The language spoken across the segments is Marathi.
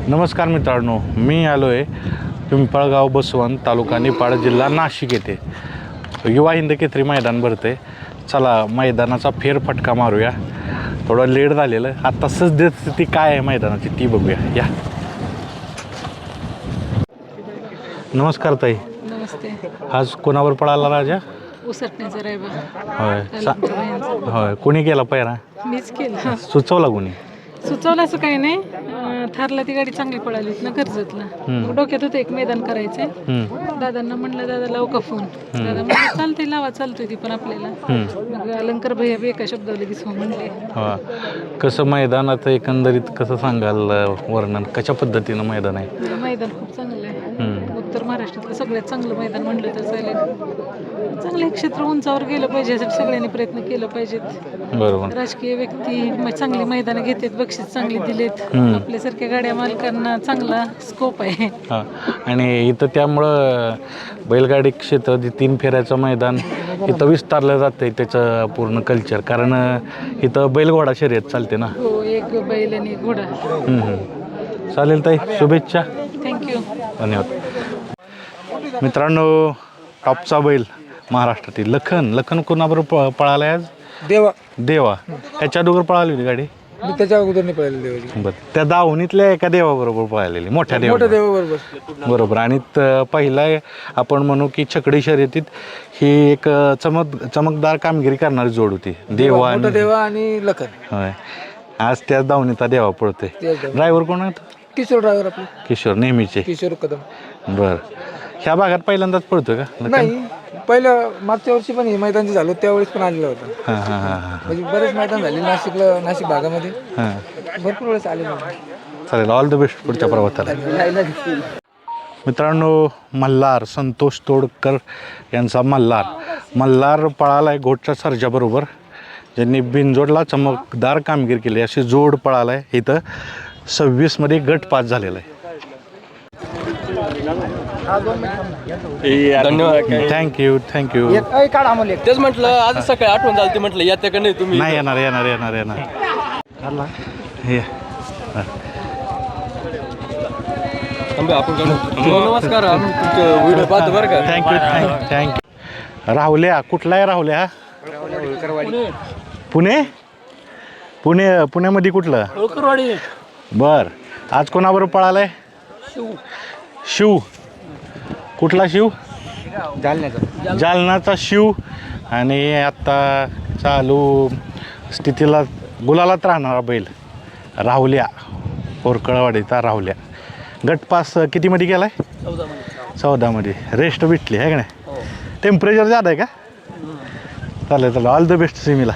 नमस्कार मित्रांनो, मी आलो आहे पिंपळगाव बसवंत तालुका निफाड जिल्हा नाशिक येथे युवा हिंद केसरी मैदान भरते. चला मैदानाचा फेरफटका मारूया. थोडं लेट झालेलं, आता सद्यस्थिती काय आहे मैदानाची ती बघूया या. नमस्कार ताई. नमस्ते. आज कोणावर पळाला राजा? उसटण्याचा रायबा. होय होय. कोणी केला पहिरा? मीच केलं. सुचवला कोणी? सुचवलं असं काही नाही. थारला ती गाडी चांगली पळाली ना कर्जतला. मग डोक्यात होतं एक मैदान करायचंय. दादांना म्हणलं दादा लावू का फोन? दादा म्हणलं चालते लावा, चालतोय ती पण आपल्याला. मग अलंकार भैया बी एका शब्दावर लगेच हो म्हणले. हा, कसं मैदानात एकंदरीत कसं सांगाल वर्णन, कशा पद्धतीनं मैदान आहे? मैदान खूप चांगलं आहे. उत्तर महाराष्ट्रातलं सगळ्यात चांगलं मैदान म्हणलं तर चालेल. चांगलं क्षेत्र उंचावर गेलं पाहिजे यासाठी सगळ्यांनी प्रयत्न केलं पाहिजेत. बरोबर. राजकीय व्यक्ती चांगली मैदानं घेतात, बक्षीस चांगली दिलेत. आपल्यासारख्या गाड्या मालकांना चांगला स्कोप आहे. हां, आणि इथं त्यामुळं बैलगाडी क्षेत्र 3 फेऱ्याचं मैदान इथं विस्तारलं जातं आहे त्याचं पूर्ण कल्चर. कारण इथं बैलघोडा शर्यत चालते ना. हो, एक बैल आणि एक घोडा. चालेल ताई, शुभेच्छा. थँक्यू. धन्यवाद. मित्रांनो, टॉपचा बैल महाराष्ट्रातील लखन कोणाबरोबर पळाला आहे आज? देवा. त्याच्या अगोदर पळाली होती गाडी? मी त्याच्या अगोदर नाही पळालेली देवाची. बरं, त्या दावणीतल्या एका देवाबरोबर पळालेली, मोठ्या देवाबरोबर. बरोबर. आणि पहिला आपण म्हणू की छकडी शर्यतीत ही एक चमकदार कामगिरी करणारी जोड होती, देवा आणि लखन. होय. आज त्याच दावणीचा देवा पळतोय. ड्रायव्हर कोण आहेत? किशोर ड्रायव्हर आपले, किशोर नेहमीचे. किशोर कदम. बरं, ह्या भागात पहिल्यांदाच पळतोय का? नाही, पहिलं मागच्या वर्षी पण हे मैदान जे झालं त्यावेळेस पण आलेलं होतं. हां हां हां. म्हणजे बरेच मैदान झाले नाशिक भागामध्ये. भरपूर वेळेस आलेलं होतं. चालेल, ऑल द बेस्ट पुढच्या प्रवासाला. मित्रांनो, मल्हार संतोष तोडकर यांचा मल्हार पळाला आहे घोटच्या सर्जाबरोबर, ज्यांनी बिनजोडला चमकदार कामगिरी केली. अशी जोड पळाला आहे. इथं 26मध्ये गट पास झालेला आहे. धन्यवाद. थँक्यू. तेच म्हटलं, आज सकाळी आठवण झाली, म्हटलं येते का नाही तुम्ही? नाही येणार. हे आपण नमस्कार, आम्ही तुमचं व्हिडिओ पाहतो बरं का. थँक्यू. राहुल्या, कुठला आहे राहुल्या? पुण्यामध्ये कुठलं? बर. आज कोणाबरोबर पळालाय? शिव. कुठला शिव? जालनाचा शिव. आणि आता चालू स्थितीला गुलालात राहणारा बैल राहुल्या, कोरकळवाडीचा राहुल्या. गटपास कितीमध्ये गेलाय? 14मध्ये. रेस्ट भेटली आहे का नाही? टेम्परेचर जात आहे का? चालेल. ऑल द बेस्ट सिमीला.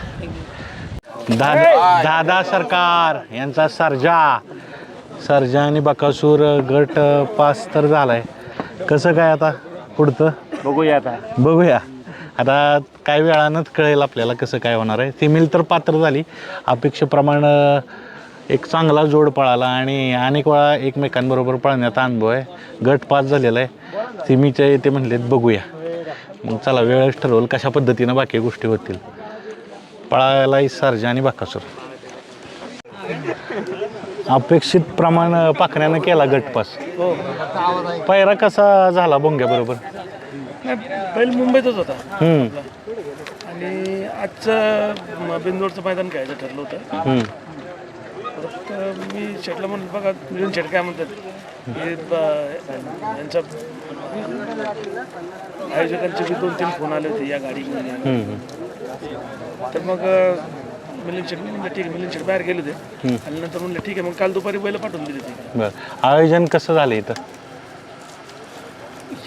दादा सरकार यांचा सर्जा आणि बकासूर गट पास तर झालाय. कसं काय आता पुढचं बघूया आता काही वेळानंच कळेल आपल्याला कसं काय होणार आहे. सिमील तर पात्र झाली, अपेक्षेप्रमाणे एक चांगला जोड पळाला आणि अनेक वेळा एकमेकांबरोबर पळण्याचा अनुभव आहे. गट पास झालेला आहे. सिमीचे ते म्हणलेत बघूया. मग चला, वेळच ठरवलं कशा पद्धतीनं बाकी गोष्टी होतील. पळायला सर्जा आणि बकासूर. अपेक्षित प्रमाण पाखऱ्यानं केला गटपास. पहिरा कसा झाला बोंग्याबरोबर? बैल मुंबईतच होता आणि आजचं बिंदोडचं मैदान खेळायचं ठरलं होतं. मी शेटला म्हणलं बघा मिळून शेट काय म्हणतात की यांच्या आयोजकांचे बी 2-3 फोन आले होते या गाडीमध्ये. तर मग मिलिंद शेट म्हणलं ठीक आहे. मिलिंद शेट बाहेर गेले होते आणि नंतर म्हणलं ठीक आहे, मग काल दुपारी बैल पाठवून दिली होती. बरं, आयोजन कसं झालं इथं?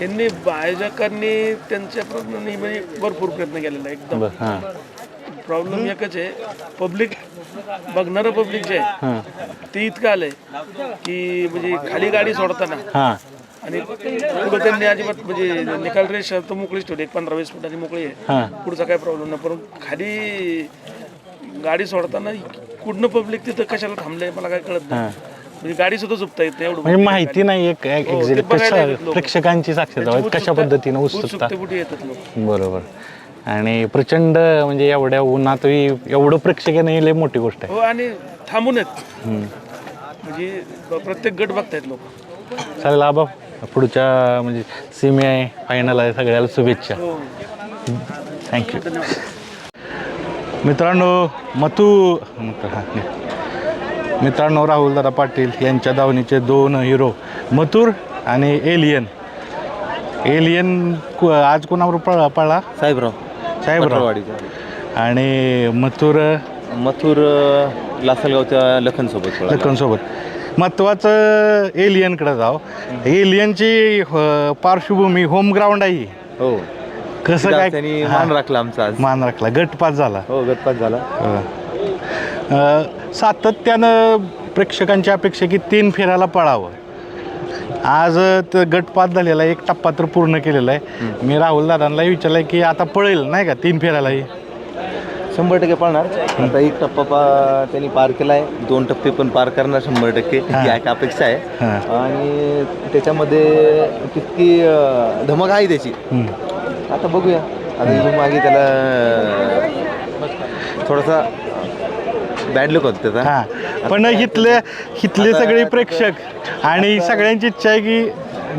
यांनी आयोजकांनी त्यांच्या प्रयत्नांनी म्हणजे भरपूर प्रयत्न केलेला आहे एकदम. प्रॉब्लेम एकच आहे, पब्लिक बघणारं पब्लिक जे आहे ते इतकं आलंय की म्हणजे खाली गाडी सोडताना आणि पुढं त्यांनी अजिबात म्हणजे निकाल रेष तर मोकळीच ठेवली, 15-20 फुटाची मोकळी आहे. पुढचा काय प्रॉब्लेम नाही, परंतु खाली गाडी सोडताना कुठनं पब्लिक तिथं कशाला थांबलंय मला काय कळत नाही. म्हणजे गाडी सुद्धा झुपता येत नाही एवढं. म्हणजे माहिती नाही एक प्रेक्षकांची साक्षरता कशा पद्धतीनं उत्सुकता. बरोबर. आणि प्रचंड म्हणजे एवढ्या उन्हातही एवढं प्रेक्षक नाही लय मोठी गोष्ट आहे. हो, आणि थांबून आहेत म्हणजे प्रत्येक गट बघतायत लोक. चालेल आबा, पुढच्या म्हणजे सेमी आहे, फायनल आहे, सगळ्याला शुभेच्छा. थँक्यू. मित्रांनो मित्रांनो राहुलदादा पाटील यांच्या धावणीचे 2 हिरो मथुर आणि एलियन. आज कोणावर पळला? साहेबराव. आणि मथुर लासलगावच्या लखनसोबत. महत्वाचं एलियनकडे जाऊ. एलियनची पार्श्वभूमी होम ग्राउंड आहे. हो, कसं काय त्यांनी मान राखला आमचा आज. मान राखला, गटपास झाला. हो, गटपास झाला. सातत्यानं प्रेक्षकांची अपेक्षा की 3 फेऱ्याला पळावं. आज गटपास झालेला, एक टप्पा तर पूर्ण केलेला आहे. मी राहुल दादांना विचारलं की आता पळेल नाही का 3 फेऱ्यालाही? 100% पळणार. आता एक टप्पा त्यांनी पार केला आहे, 2 टप्पे पण पार करणार 100%, ही एक अपेक्षा आहे. आणि त्याच्यामध्ये तितकी धमक आहे त्याची. आता बघूया, आता इथून मागे त्याला थोडासा बॅड लुक होतं त्याचा. हां, पण इथले सगळे प्रेक्षक आणि सगळ्यांची इच्छा आहे की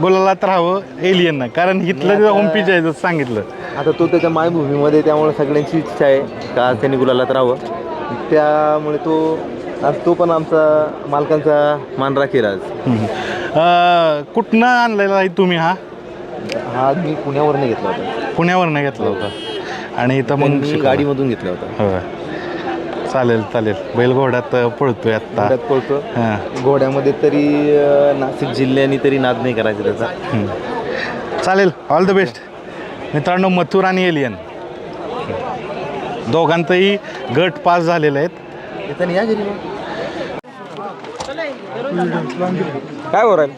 गुलालात राहावं एलियननं, कारण इथलं होम पिच आहे जसं सांगितलं. आता तो त्याच्या मायभूमीमध्ये, त्यामुळे सगळ्यांची इच्छा आहे का आज त्यांनी गुलालात राहावं. त्यामुळे तो पण आमचा मालकांचा मान राखेल आज. कुठनं आणलेला आहे तुम्ही? हा मी पुण्यावरनं घेतला होता. पुण्यावरनं घेतला होता आणि इथं मग गाडीमधून घेतला होता. हो, चालेल. बैलघोड्यात पळतोय आत्ता. पळतो. घोड्यामध्ये तरी नाशिक जिल्ह्याने तरी नाद नाही करायचा त्याचा. चालेल, ऑल द बेस्ट. मित्रांनो, मथुर आणि एलियन दोघांतही गट पास झालेले आहेत. त्याचा या घरी काय हो राहील.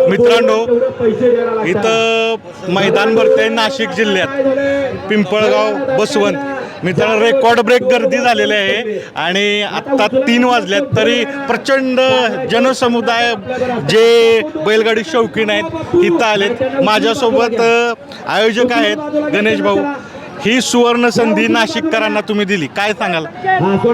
मित्रांनो, इथं मैदान भरतंय नाशिक जिल्ह्यात, पिंपळगाव बसवंत. मित्रांनो, रेकॉर्ड ब्रेक गर्दी झालेली आहे आणि आत्ता 3 वाजल्यात तरी प्रचंड जनसमुदाय जे बैलगाडी शौकीन आहेत इथं आलेत. माझ्यासोबत आयोजक आहेत गणेश भाऊ. ही सुवर्ण संधी नाशिककरांना तुम्ही दिली, काय सांगाल?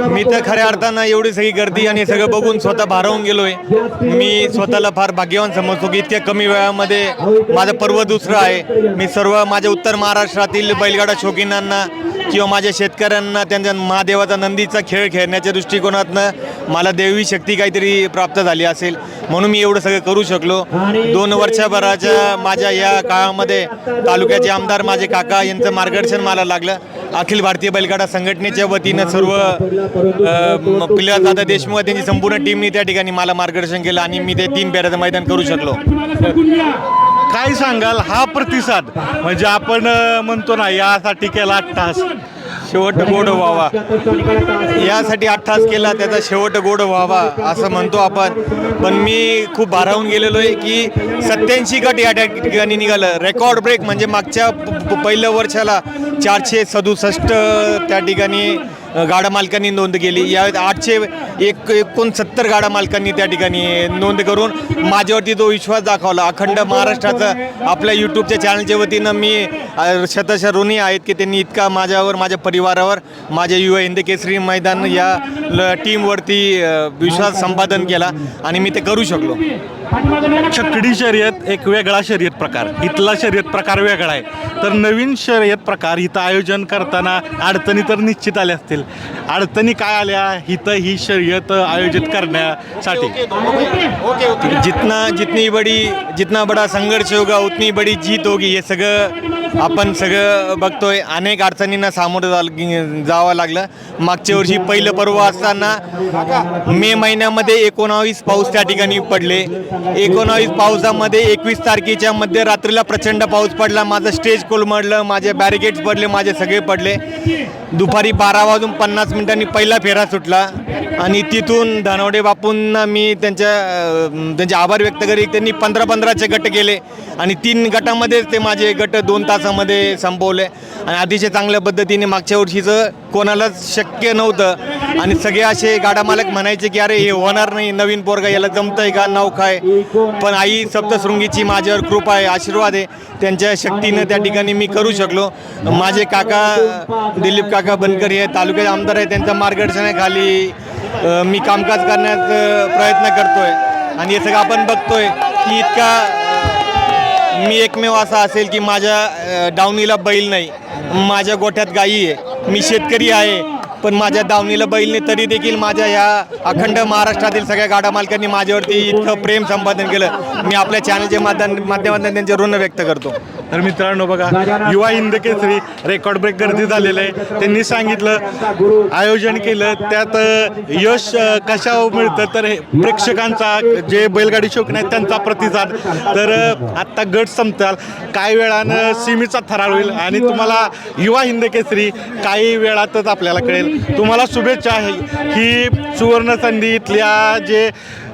मी तर खऱ्या अर्थानं एवढी सगळी गर्दी आणि सगळं बघून स्वतः भारावून गेलोय. मी स्वतःला फार भाग्यवान समजतो की इतक्या कमी वेळामध्ये माझं पर्व दुसरं आहे. मी सर्व माझ्या उत्तर महाराष्ट्रातील बैलगाडा शौकीनांना किंवा माझ्या शेतकऱ्यांना त्यांच्या महादेवाचा नंदीचा खेळ खेळण्याच्या दृष्टिकोनातनं मला देवी शक्ती काहीतरी प्राप्त झाली असेल म्हणून मी एवढं सगळं करू शकलो. 2 वर्षभराच्या माझ्या या काळामध्ये तालुक्याचे आमदार माझे काका यांचं मार्गदर्शन मला लागलं. अखिल भारतीय बैलगाडा संघटनेच्या वतीनं सर्व पिल्लादादा देशमुख त्यांची संपूर्ण टीमने त्या ठिकाणी मला मार्गदर्शन केलं आणि मी ते 3 फेऱ्याचं मैदान करू शकलो. काय सांगाल हा प्रतिसाद? म्हणजे आपण म्हणतो ना, यासाठी केला 8 तास, शेवट गोड व्हावा, यासाठी 8 तास केला, त्याचा शेवट गोड व्हावा असं म्हणतो आपण. पण मी खूप भारावून गेलेलो आहे की 87 गट या ठिकाणी निघालं. रेकॉर्ड ब्रेक म्हणजे मागच्या पहिल्या वर्षाला 467 त्या ठिकाणी गाडा मालकांनी नोंद केली. यावेळी 869 गाडा मालकांनी त्या ठिकाणी नोंद करून माझ्यावरती जो विश्वास दाखवला. अखंड महाराष्ट्राचं आपल्या यूट्यूबच्या चॅनलच्या वतीनं मी शतशः ऋणी आहेत की त्यांनी इतका माझ्यावर, माझ्या परिवारावर, माझ्या युवा हिंद केसरी मैदान या टीमवरती विश्वास संपादन केला आणि मी ते करू शकलो. छकडी शर्यत एक वेगळा शर्यत प्रकार, इथला शर्यत प्रकार वेगळा आहे. तर नवीन शर्यत प्रकार इथं आयोजन करताना अडचणी तर निश्चित आल्या असतील. अडचणी काय आल्या इथं ही शर्यत आयोजित करण्यासाठी? जितना बडा संघर्ष होगा उतनी बडी जीत होगी, हे सगळं आपण बघतोय. अनेक अडचणींना सामोरं जावं लागलं. मागच्या वर्षी पहिलं पर्व असताना मे महिन्यामध्ये 19 पाऊस त्या ठिकाणी पडले. 19 पावसामध्ये 21 तारखेच्या मध्यरात्रीला प्रचंड पाऊस पडला. माझं स्टेज कोलमडलं, माझे बॅरिकेड्स पडले, माझे सगळे पडले. दुपारी 12:50 पहिला फेरा सुटला आणि तिथून धनवडे बापूंना मी त्यांचे आभार व्यक्त करी. त्यांनी 15-15चे गट केले आणि 3 गटामध्येच ते माझे गट 2 तासामध्ये संपवले आणि अतिशय चांगल्या पद्धतीने. मागच्या वर्षीचं कोणालाच शक्य नव्हतं आणि सगळे असे गाडा मालक म्हणायचे की अरे हे होणार नाही, नवीन पोरगा याला जमतंय का, नौका आहे. पण आई सप्तशृंगीची माझ्यावर कृपा आहे, आशीर्वाद आहे. त्यांच्या शक्तीनं त्या ठिकाणी मी करू शकलो. माझे काका दिलीप काका बनकर हे तालुक्याचे आमदार आहे, त्यांच्या मार्गदर्शनाखाली मी कामकाज करण्याचा प्रयत्न करतोय. आणि हे सगळं आपण बघतोय की इतका मी एकमेव असा असेल की माझ्या दावणीला बैल नाही, माझ्या गोठ्यात गायी आहे, मी शेतकरी आहे, पण माझ्या दावणीला बैल नाही, तरी देखील माझ्या ह्या अखंड महाराष्ट्रातील सगळ्या गाडा मालकांनी माझ्यावरती इतकं प्रेम संपादन केलं. मी आपल्या चॅनलच्या माध्यमातून त्यांचे ऋण व्यक्त करतो. तर मित्रांनो बघा, युवा हिंद केसरी रेकॉर्ड ब्रेक गर्दी झालेलं आहे. त्यांनी सांगितलं आयोजन केलं, त्यात यश कशावर मिळतं तर हे प्रेक्षकांचा, जे बैलगाडी शौकीन आहेत त्यांचा प्रतिसाद. तर आत्ता गट संपताल, काही वेळानं सीमेचा थरार होईल आणि तुम्हाला युवा हिंद केसरी काही वेळातच आपल्याला कळेल. तुम्हाला शुभेच्छा आहे ही सुवर्ण संधी इथल्या जे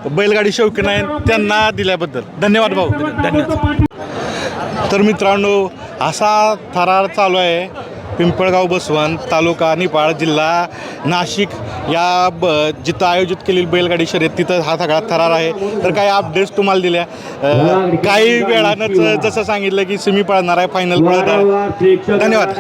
बैलगाडी शौकीन आहेत त्यांना दिल्याबद्दल. धन्यवाद भाऊ. धन्यवाद. तर मित्रांनो, असा थरार चालू आहे पिंपळगाव बसवंत, तालुका निपाळ, जिल्हा नाशिक या जिथं आयोजित केलेली बैलगाडी शर्यत तिथं हा सगळा थरार आहे. तर काही अपडेट्स तुम्हाला दिल्या. काही वेळानंच जसं सांगितलं की सेमी पळणार आहे, फायनल पळणार आहे. धन्यवाद.